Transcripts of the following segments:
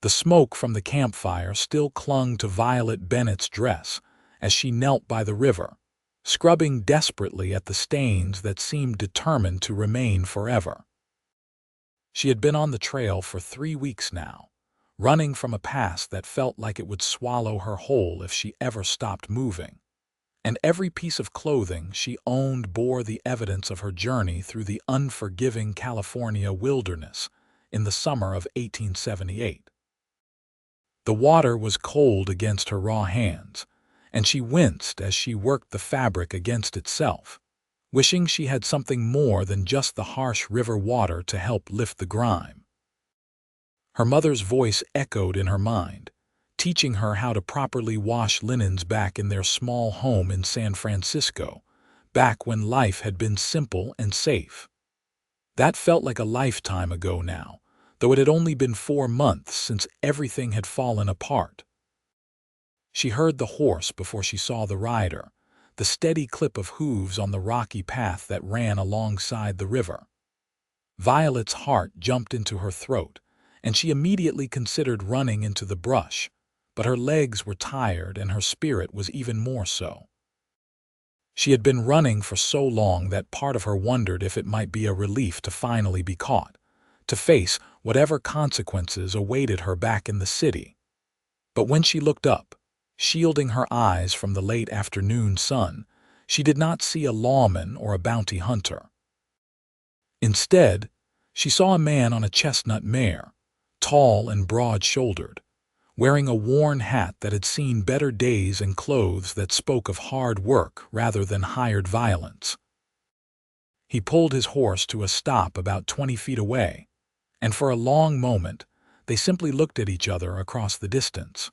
The smoke from the campfire still clung to Violet Bennett's dress as she knelt by the river, scrubbing desperately at the stains that seemed determined to remain forever. She had been on the trail for 3 weeks now, running from a past that felt like it would swallow her whole if she ever stopped moving. And every piece of clothing she owned bore the evidence of her journey through the unforgiving California wilderness in the summer of 1878. The water was cold against her raw hands, and she winced as she worked the fabric against itself, wishing she had something more than just the harsh river water to help lift the grime. Her mother's voice echoed in her mind, teaching her how to properly wash linens back in their small home in San Francisco, back when life had been simple and safe. That felt like a lifetime ago now, though it had only been 4 months since everything had fallen apart. She heard the horse before she saw the rider, the steady clip of hooves on the rocky path that ran alongside the river. Violet's heart jumped into her throat, and she immediately considered running into the brush, but her legs were tired and her spirit was even more so. She had been running for so long that part of her wondered if it might be a relief to finally be caught, to face whatever consequences awaited her back in the city. But when she looked up, shielding her eyes from the late afternoon sun, she did not see a lawman or a bounty hunter. Instead, she saw a man on a chestnut mare, tall and broad-shouldered, wearing a worn hat that had seen better days and clothes that spoke of hard work rather than hired violence. He pulled his horse to a stop about 20 feet away, and for a long moment they simply looked at each other across the distance.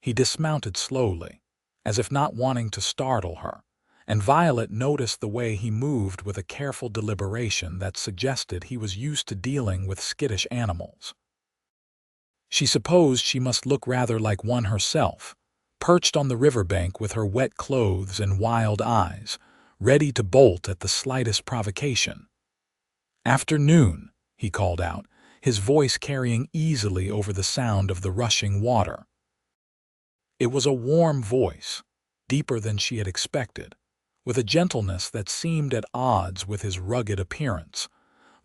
He dismounted slowly, as if not wanting to startle her, and Violet noticed the way he moved with a careful deliberation that suggested he was used to dealing with skittish animals. She supposed she must look rather like one herself, perched on the riverbank with her wet clothes and wild eyes, ready to bolt at the slightest provocation. "Afternoon," he called out, his voice carrying easily over the sound of the rushing water. It was a warm voice, deeper than she had expected, with a gentleness that seemed at odds with his rugged appearance.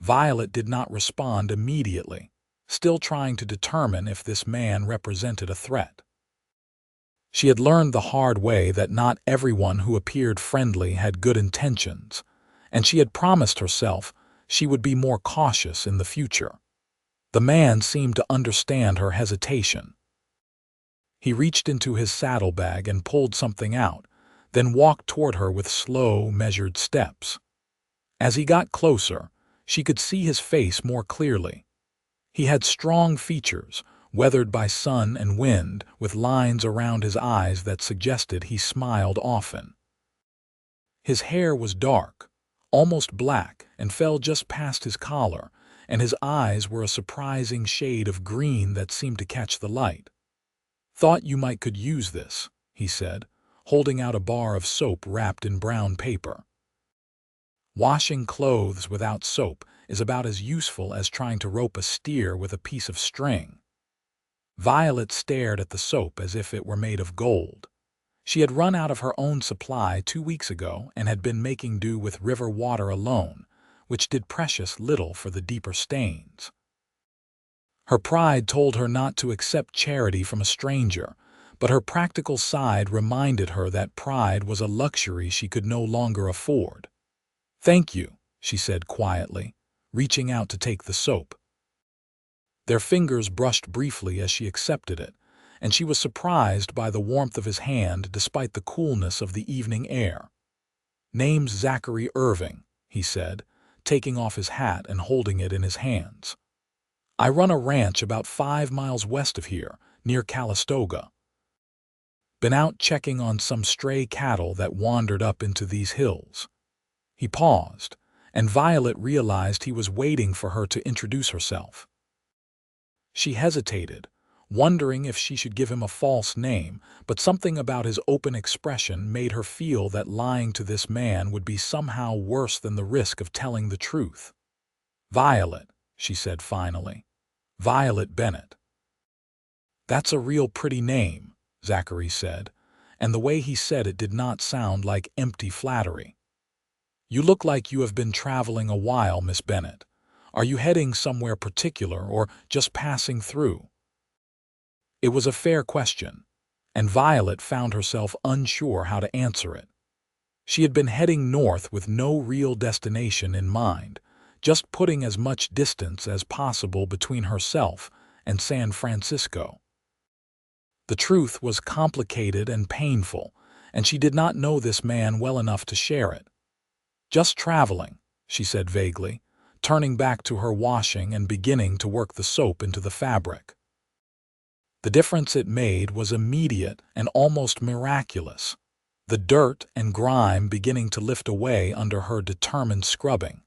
Violet did not respond immediately, still trying to determine if this man represented a threat. She had learned the hard way that not everyone who appeared friendly had good intentions, and she had promised herself she would be more cautious in the future. The man seemed to understand her hesitation. He reached into his saddlebag and pulled something out, then walked toward her with slow, measured steps. As he got closer, she could see his face more clearly. He had strong features, weathered by sun and wind, with lines around his eyes that suggested he smiled often. His hair was dark, almost black, and fell just past his collar, and his eyes were a surprising shade of green that seemed to catch the light. "Thought you might could use this," he said, holding out a bar of soap wrapped in brown paper. Washing clothes without soap is about as useful as trying to rope a steer with a piece of string. Violet stared at the soap as if it were made of gold. She had run out of her own supply 2 weeks ago and had been making do with river water alone, which did precious little for the deeper stains. Her pride told her not to accept charity from a stranger, but her practical side reminded her that pride was a luxury she could no longer afford. "Thank you," she said quietly, reaching out to take the soap. Their fingers brushed briefly as she accepted it, and she was surprised by the warmth of his hand despite the coolness of the evening air. "Name's Zachary Irving," he said, taking off his hat and holding it in his hands. "I run a ranch about 5 miles west of here, near Calistoga. Been out checking on some stray cattle that wandered up into these hills." He paused, and Violet realized he was waiting for her to introduce herself. She hesitated, wondering if she should give him a false name, but something about his open expression made her feel that lying to this man would be somehow worse than the risk of telling the truth. "Violet," she said finally. "Violet Bennett." "That's a real pretty name," Zachary said, and the way he said it did not sound like empty flattery. "You look like you have been traveling a while, Miss Bennet. Are you heading somewhere particular or just passing through?" It was a fair question, and Violet found herself unsure how to answer it. She had been heading north with no real destination in mind, just putting as much distance as possible between herself and San Francisco. The truth was complicated and painful, and she did not know this man well enough to share it. "Just traveling," she said vaguely, turning back to her washing and beginning to work the soap into the fabric. The difference it made was immediate and almost miraculous, the dirt and grime beginning to lift away under her determined scrubbing.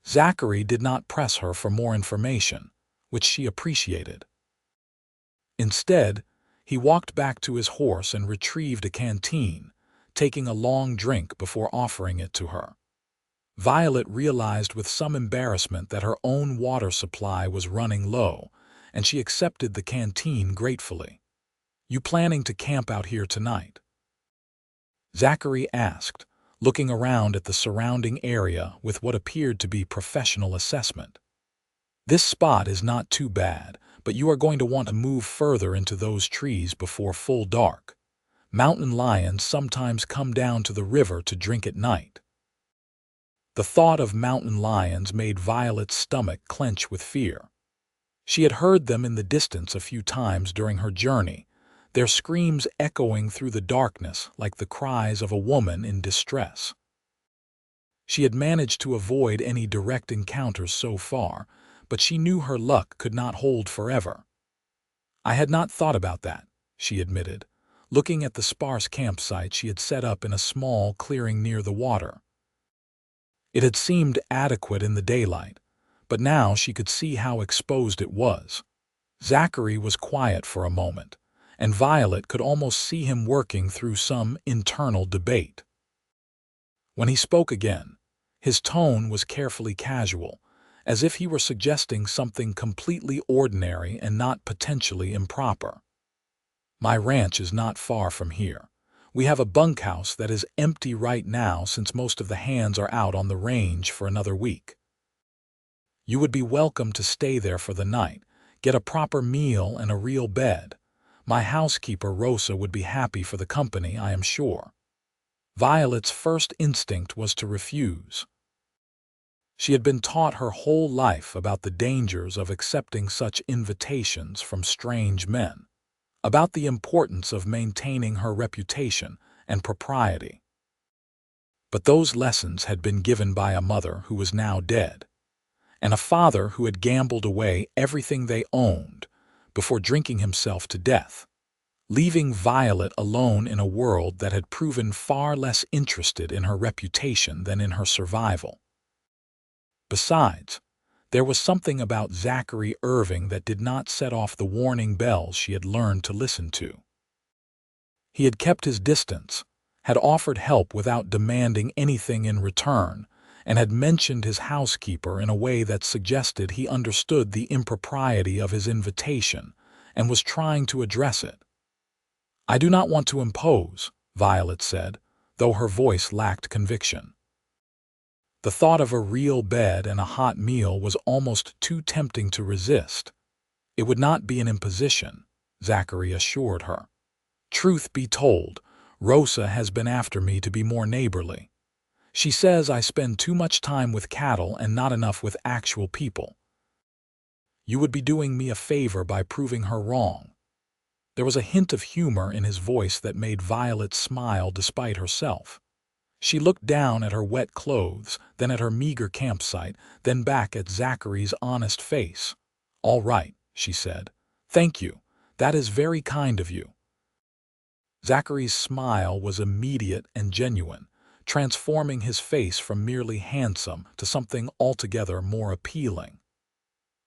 Zachary did not press her for more information, which she appreciated. Instead, he walked back to his horse and retrieved a canteen, taking a long drink before offering it to her. Violet realized with some embarrassment that her own water supply was running low, and she accepted the canteen gratefully. "You planning to camp out here tonight?" Zachary asked, looking around at the surrounding area with what appeared to be professional assessment. "This spot is not too bad, but you are going to want to move further into those trees before full dark. Mountain lions sometimes come down to the river to drink at night." The thought of mountain lions made Violet's stomach clench with fear. She had heard them in the distance a few times during her journey, their screams echoing through the darkness like the cries of a woman in distress. She had managed to avoid any direct encounters so far, but she knew her luck could not hold forever. "I had not thought about that," she admitted, looking at the sparse campsite she had set up in a small clearing near the water. It had seemed adequate in the daylight, but now she could see how exposed it was. Zachary was quiet for a moment, and Violet could almost see him working through some internal debate. When he spoke again, his tone was carefully casual, as if he were suggesting something completely ordinary and not potentially improper. "My ranch is not far from here. We have a bunkhouse that is empty right now since most of the hands are out on the range for another week. You would be welcome to stay there for the night, get a proper meal and a real bed. My housekeeper Rosa would be happy for the company, I am sure." Violet's first instinct was to refuse. She had been taught her whole life about the dangers of accepting such invitations from strange men, about the importance of maintaining her reputation and propriety. But those lessons had been given by a mother who was now dead, and a father who had gambled away everything they owned before drinking himself to death, leaving Violet alone in a world that had proven far less interested in her reputation than in her survival. Besides, there was something about Zachary Irving that did not set off the warning bells she had learned to listen to. He had kept his distance, had offered help without demanding anything in return, and had mentioned his housekeeper in a way that suggested he understood the impropriety of his invitation and was trying to address it. "I do not want to impose," Violet said, though her voice lacked conviction. The thought of a real bed and a hot meal was almost too tempting to resist. "It would not be an imposition," Zachary assured her. "Truth be told, Rosa has been after me to be more neighborly. She says I spend too much time with cattle and not enough with actual people. You would be doing me a favor by proving her wrong." There was a hint of humor in his voice that made Violet smile despite herself. She looked down at her wet clothes, then at her meager campsite, then back at Zachary's honest face. "All right," she said. "Thank you. That is very kind of you." Zachary's smile was immediate and genuine, transforming his face from merely handsome to something altogether more appealing.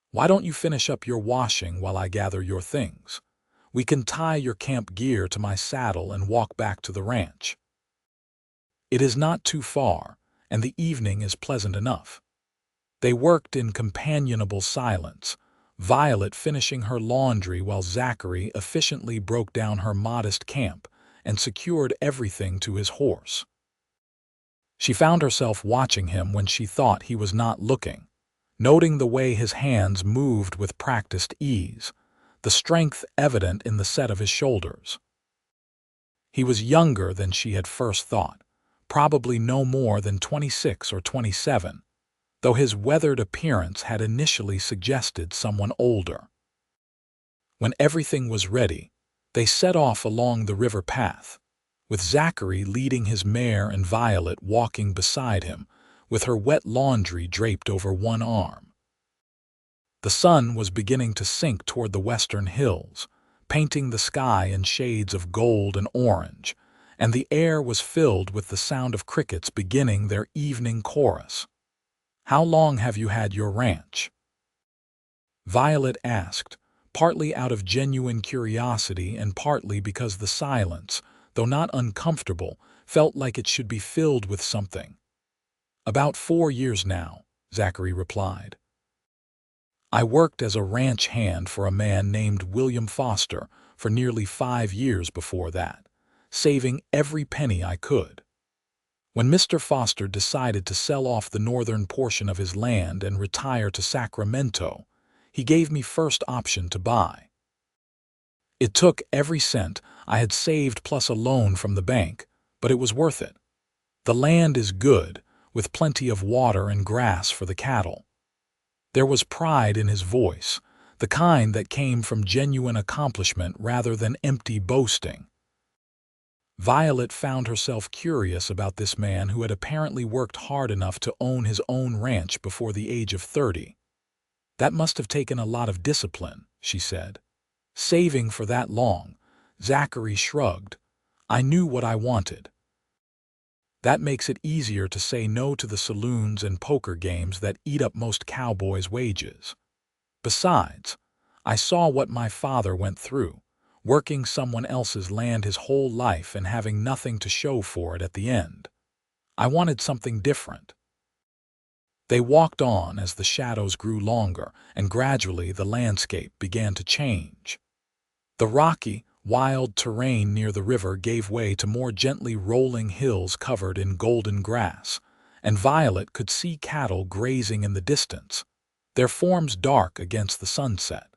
"Why don't you finish up your washing while I gather your things? We can tie your camp gear to my saddle and walk back to the ranch. It is not too far, and the evening is pleasant enough." They worked in companionable silence, Violet finishing her laundry while Zachary efficiently broke down her modest camp and secured everything to his horse. She found herself watching him when she thought he was not looking, noting the way his hands moved with practiced ease, the strength evident in the set of his shoulders. He was younger than she had first thought, probably no more than 26 or 27, though his weathered appearance had initially suggested someone older. When everything was ready, they set off along the river path, with Zachary leading his mare and Violet walking beside him, with her wet laundry draped over one arm. The sun was beginning to sink toward the western hills, painting the sky in shades of gold and orange, and the air was filled with the sound of crickets beginning their evening chorus. "How long have you had your ranch?" Violet asked, partly out of genuine curiosity and partly because the silence, though not uncomfortable, felt like it should be filled with something. "About 4 years now," Zachary replied. "I worked as a ranch hand for a man named William Foster for nearly 5 years before that, saving every penny I could. When Mr. Foster decided to sell off the northern portion of his land and retire to Sacramento, he gave me first option to buy. It took every cent I had saved plus a loan from the bank, but it was worth it. The land is good, with plenty of water and grass for the cattle." There was pride in his voice, the kind that came from genuine accomplishment rather than empty boasting. Violet found herself curious about this man who had apparently worked hard enough to own his own ranch before the age of 30. "That must have taken a lot of discipline," she said. "Saving for that long." Zachary shrugged. "I knew what I wanted. That makes it easier to say no to the saloons and poker games that eat up most cowboys' wages. Besides, I saw what my father went through, working someone else's land his whole life and having nothing to show for it at the end. I wanted something different." They walked on as the shadows grew longer, and gradually the landscape began to change. The rocky, wild terrain near the river gave way to more gently rolling hills covered in golden grass, and Violet could see cattle grazing in the distance, their forms dark against the sunset.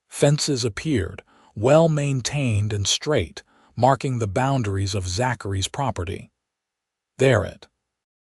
Fences appeared, well-maintained and straight, marking the boundaries of Zachary's property. "There it,"